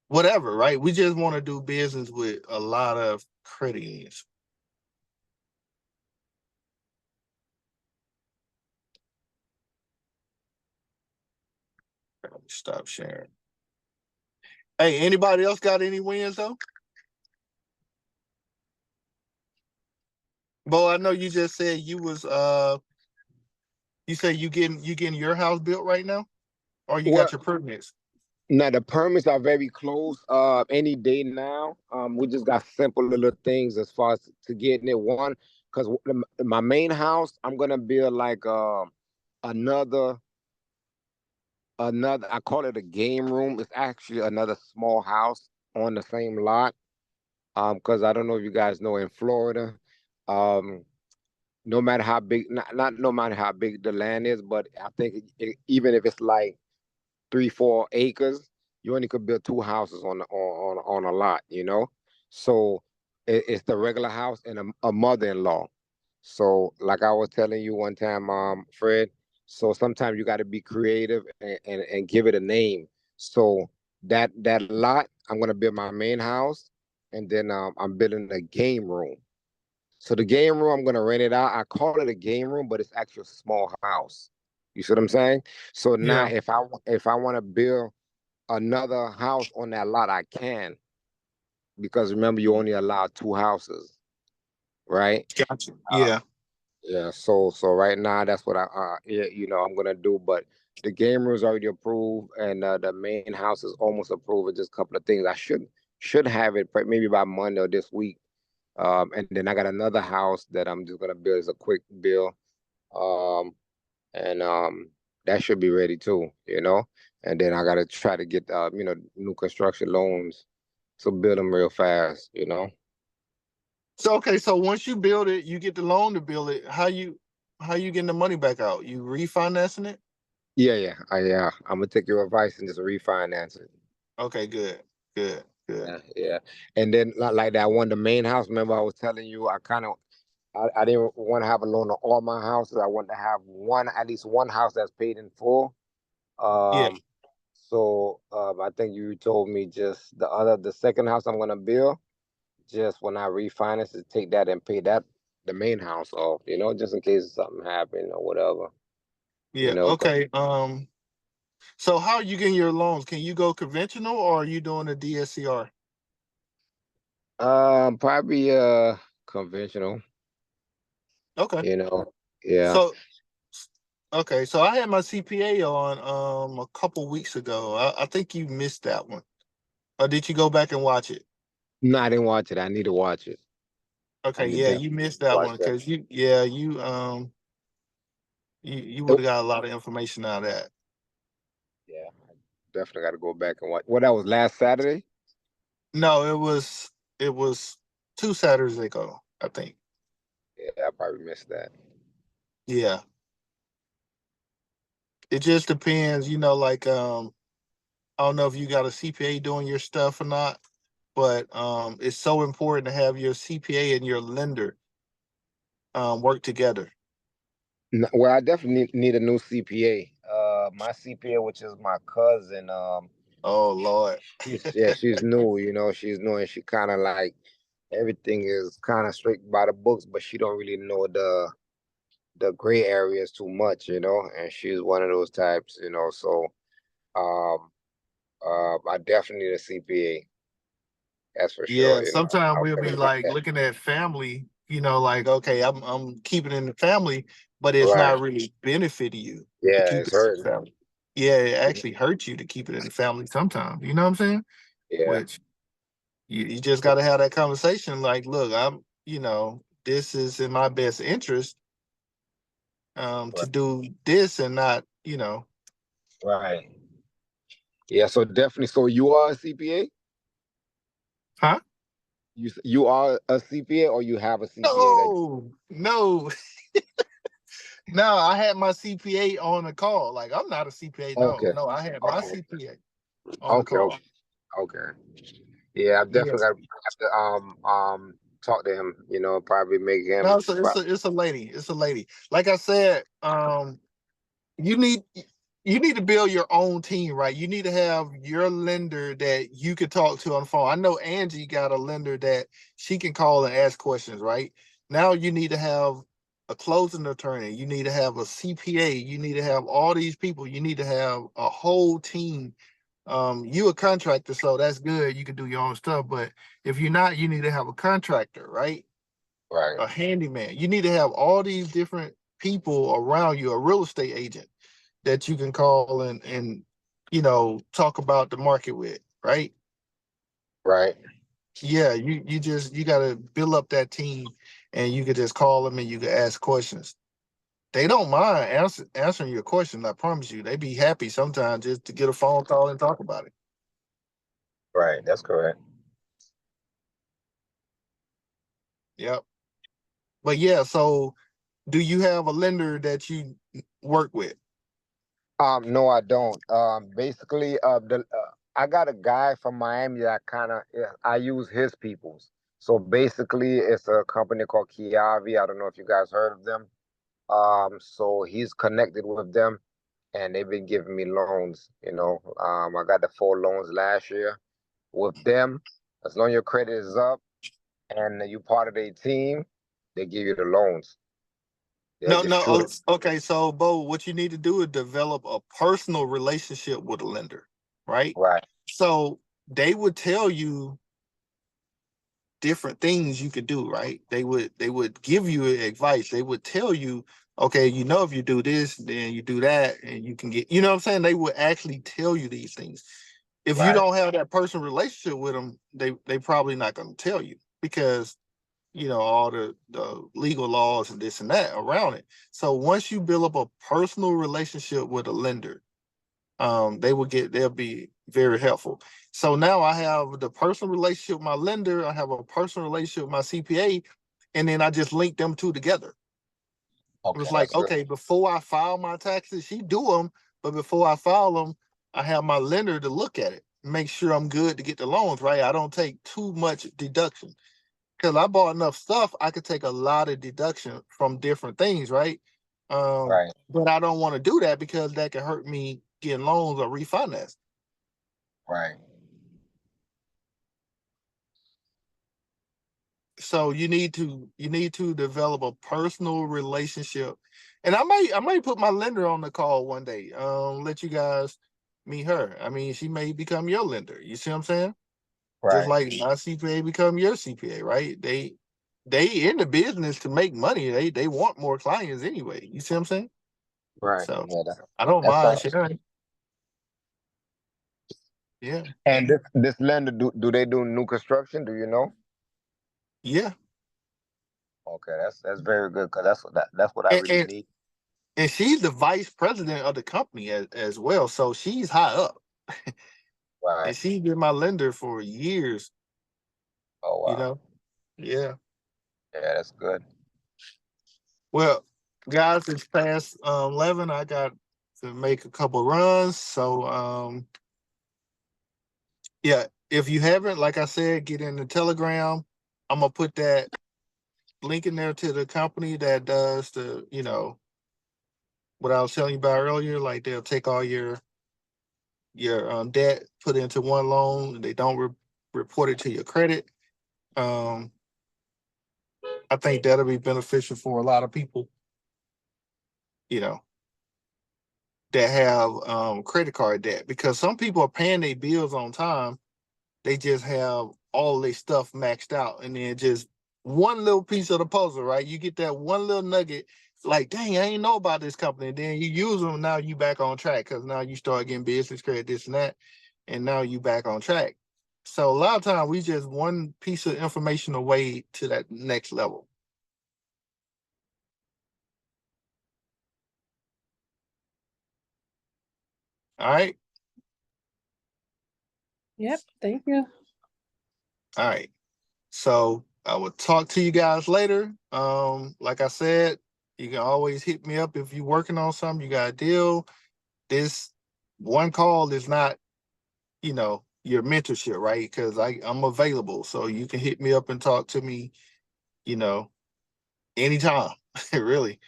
whatever, right? We just want to do business with a lot of credit unions. Stop sharing. Hey, anybody else got any wins though? Bo, I know you just said you was you said you getting your house built right now, or you Well, got your permits. now the permits are very close. Any day now. We just got simple little things as far as to getting it. One, because my main house, I'm gonna build like another I call it a game room. It's actually another small house on the same lot. Because I don't know if you guys know in Florida, um, no matter how big, not no matter how big the land is, but I think even if it's like 3-4 acres, you only could build 2 houses on a lot, you know. So it's the regular house and a mother-in-law. So like I was telling you one time, Fred. So sometimes you got to be creative and give it a name. So that lot, I'm gonna build my main house, and then I'm building a game room. So the game room, I'm gonna rent it out. I call it a game room, but it's actually a small house. You see what I'm saying? So now, Yeah, if I want to build another house on that lot, I can, because remember you only allow 2 houses, right? gotcha. Uh, Yeah. yeah. So right now that's what yeah, I'm gonna do. But the game room is already approved, and the main house is almost approved. It's just a couple of things I should have it maybe by Monday or this week. And then I got another house that I'm just gonna build as a quick build. Um, and that should be ready too, you know. And then I gotta try to get new construction loans, so build them real fast, you know. So okay, so once you build it, you get the loan to build it. How you getting the money back out? You refinancing it? Yeah. I'm gonna take your advice and just refinance it. Okay, good, good, good. Yeah. And then like that one, the main house. Remember, I was telling you, I didn't want to have a loan on all my houses. I want to have at least one house that's paid in full. Yeah, Um, so I think you told me just the second house I'm gonna build. Just when I refinance it, take that and pay the main house off, just in case something happened or whatever, yeah. 'cause, Okay. So how are you getting your loans? Can you go conventional or are you doing a DSCR? probably conventional, Okay. you know. Yeah. So okay, so I had my CPA on a couple weeks ago. I think you missed that one. Or did you go back and watch it? No, I didn't watch it. I need to watch it. I Okay, need yeah, to you missed that watch one that. because you would Oh, have got a lot of information out of that. yeah, I definitely got to go back and watch. Well, that was last Saturday. No, it was 2 Saturdays ago, I think. Yeah, I probably missed that. Yeah. It just depends, like I don't know if you got a CPA doing your stuff or not, but it's so important to have your CPA and your lender work together. Well, I definitely need a new CPA. My CPA, which is my cousin, Oh Lord. she's new. She's new, and she kind of like everything is kind of straight by the books, but she don't really know the gray areas too much, and she's one of those types, so um I definitely need a CPA, that's for Yeah, sure. sometimes I'm we'll be gonna get like that. looking at family, like okay, I'm keeping it in the family, but it's Right. not really benefiting you to Yeah, keep it's it in hurting. the family. Yeah, it actually hurts you to keep it in the family sometimes. You know what I'm saying? Yeah, Which You just got to have that conversation. Like, look, this is in my best interest to Right. do this and not, Right. Yeah. So definitely. So you are a CPA? huh? You are a CPA, or you have a CPA that? No, no, no. I had my CPA on the call. Like, I'm not a CPA. No, Okay. no. I had my Okay. CPA on the Okay. call. Okay. Okay. Yeah, I definitely Yes. have to talk to him. Probably make No, him. it's a lady. It's a lady. Like I said, you need you need to build your own team, right? You need to have your lender that you can talk to on the phone. I know Angie got a lender that she can call and ask questions, right? Now you need to have a closing attorney. You need to have a CPA. You need to have all these people. You need to have a whole team. You a contractor, so that's good. You can do your own stuff. But if you're not, you need to have a contractor, right? Right. A handyman. You need to have all these different people around you, a real estate agent that you can call and talk about the market with, right? Right. Yeah, you gotta build up that team and you could just call them and you can ask questions. They don't mind answering your questions, I promise you. They be happy sometimes just to get a phone call and talk about it. Right. That's correct. Yep. But yeah, so do you have a lender that you work with? No, I don't. Basically, I got a guy from Miami that I use his peoples. So basically, it's a company called Kiavi. I don't know if you guys heard of them. So he's connected with them, and they've been giving me loans. I got the 4 loans last year with them. As long as your credit is up and you part of their team, they give you the loans. They'll No, just no. shoot it. Okay, so Bo, what you need to do is develop a personal relationship with a lender, right? Right. So they would tell you different things you could do, right? They would give you advice. They would tell you, okay, if you do this, then you do that, and you can get, what I'm saying? They would actually tell you these things. If you Right. don't have that personal relationship with them, they probably not going to tell you because all the legal laws and this and that around it. So once you build up a personal relationship with a lender, they'll be very helpful. So now I have the personal relationship with my lender, I have a personal relationship with my CPA, and then I just link them two together. It Okay, was like, that's good. okay, before I file my taxes, she do them, but before I file them, I have my lender to look at it, make sure I'm good to get the loans, right? I don't take too much deduction because I bought enough stuff, I could take a lot of deduction from different things, right? Right. But I don't want to do that because that could hurt me getting loans or refinance. Right. So you need to develop a personal relationship, and I might put my lender on the call one day. Let you guys meet her. I mean, she may become your lender. You see what I'm saying? Just Right. like my CPA become your CPA, right? They in the business to make money. They want more clients anyway. You see what I'm saying? Right. So Yeah. I don't That's mind all. sharing. Yeah, And this lender, do they do new construction? Do you know? yeah. Okay, that's very good, because that's what I And, really and need. and she's the vice president of the company as well. So she's high up, Right. and she's been my lender for years. Oh You wow. know. Yeah. Yeah, that's good. Well, guys, it's past 11. I got to make a couple runs. So yeah, if you haven't, like I said, get in the Telegram. I'm gonna put that link in there to the company that does what I was telling you about earlier. Like they'll take all your debt, put it into one loan. They don't report it to your credit. Um, I think that'll be beneficial for a lot of people. You know that have credit card debt because some people are paying their bills on time. They just have all their stuff maxed out, and then just one little piece of the puzzle, right? You get that one little nugget, like, dang, I ain't know about this company. And then you use them, now you back on track because now you start getting business credit, this and that, and now you back on track. So a lot of times we just one piece of information away to that next level. All right. Yep. Thank you. All right. So I will talk to you guys later. Like I said, you can always hit me up if you're working on something, you got a deal. This one call is not, your mentorship, right? Because I'm available. So you can hit me up and talk to me, anytime, really.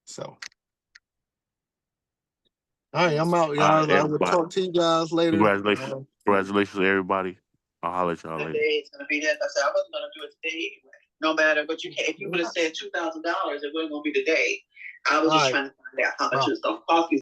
So all right, I'm out, All right, y'all. I will everybody. talk to you guys later. Congratulations. Congratulations, everybody. I'll holler at y'all later. It's gonna be that. I said I wasn't gonna do it today anyway. No matter what if you would have said $2,000, it wasn't gonna be today. I was just trying to find out how much it was gonna cost you.